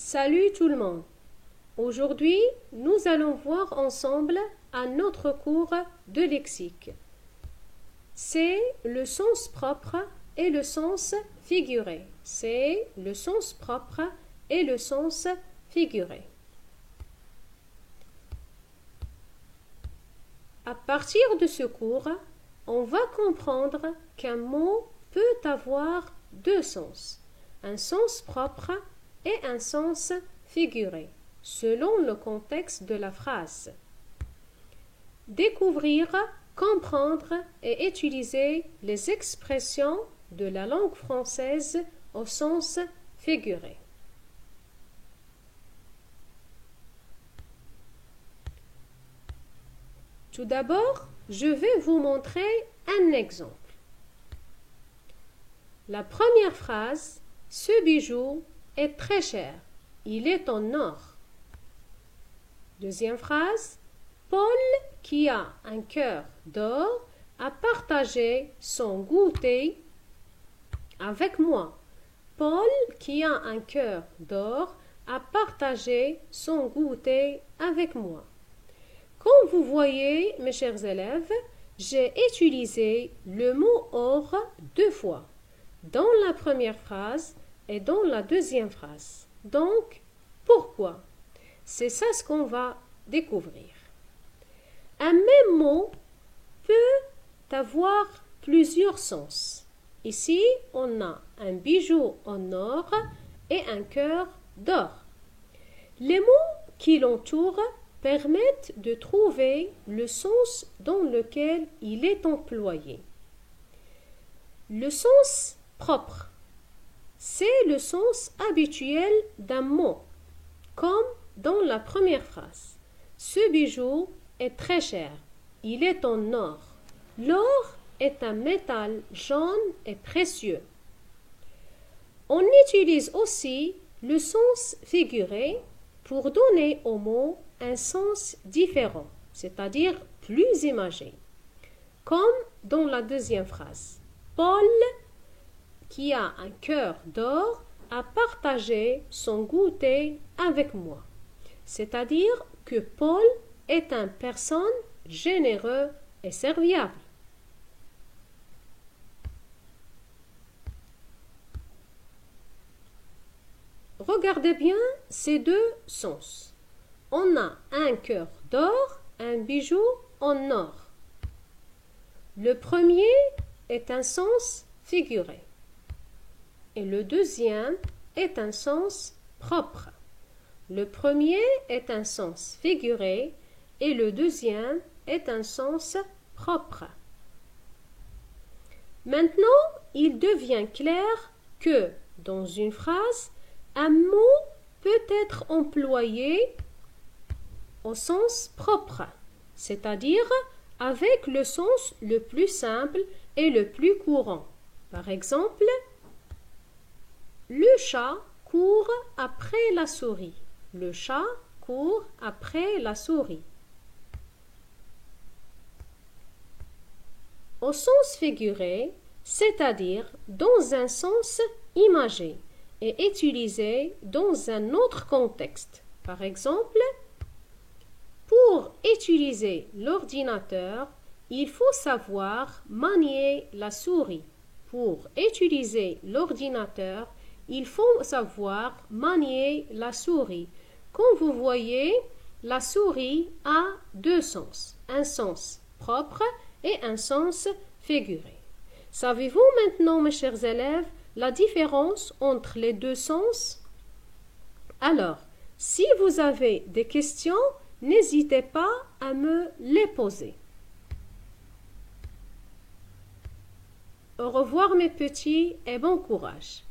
Salut tout le monde. Aujourd'hui, nous allons voir ensemble un autre cours de lexique. C'est le sens propre et le sens figuré. C'est le sens propre et le sens figuré. À partir de ce cours, on va comprendre qu'un mot peut avoir deux sens, un sens propre et un sens figuré, selon le contexte de la phrase. Découvrir, comprendre et utiliser les expressions de la langue française au sens figuré. Tout d'abord, je vais vous montrer un exemple. La première phrase, ce bijou est très cher. Il est en or. Deuxième phrase, Paul, qui a un cœur d'or, a partagé son goûter avec moi. Paul, qui a un cœur d'or, a partagé son goûter avec moi. Comme vous voyez, mes chers élèves, j'ai utilisé le mot or deux fois, dans la première phrase et dans la deuxième phrase. Donc, pourquoi? C'est ça ce qu'on va découvrir. Un même mot peut avoir plusieurs sens. Ici, on a un bijou en or et un cœur d'or. Les mots qui l'entourent permettent de trouver le sens dans lequel il est employé. Le sens propre, c'est le sens habituel d'un mot, comme dans la première phrase. Ce bijou est très cher. Il est en or. L'or est un métal jaune et précieux. On utilise aussi le sens figuré pour donner au mot un sens différent, c'est-à-dire plus imagé, comme dans la deuxième phrase. Paul, qui a un cœur d'or, a partagé son goûter avec moi. C'est-à-dire que Paul est une personne généreuse et serviable. Regardez bien ces deux sens. On a un cœur d'or, un bijou en or. Le premier est un sens figuré et le deuxième est un sens propre. Le premier est un sens figuré et le deuxième est un sens propre. Maintenant, il devient clair que dans une phrase, un mot peut être employé au sens propre, c'est-à-dire avec le sens le plus simple et le plus courant. Par exemple, le chat court après la souris. Le chat court après la souris. Au sens figuré, c'est-à-dire dans un sens imagé et utilisé dans un autre contexte. Par exemple, pour utiliser l'ordinateur, il faut savoir manier la souris. Pour utiliser l'ordinateur, il faut savoir manier la souris. Comme vous voyez, la souris a deux sens, un sens propre et un sens figuré. Savez-vous maintenant, mes chers élèves, la différence entre les deux sens? Alors, si vous avez des questions, n'hésitez pas à me les poser. Au revoir mes petits et bon courage.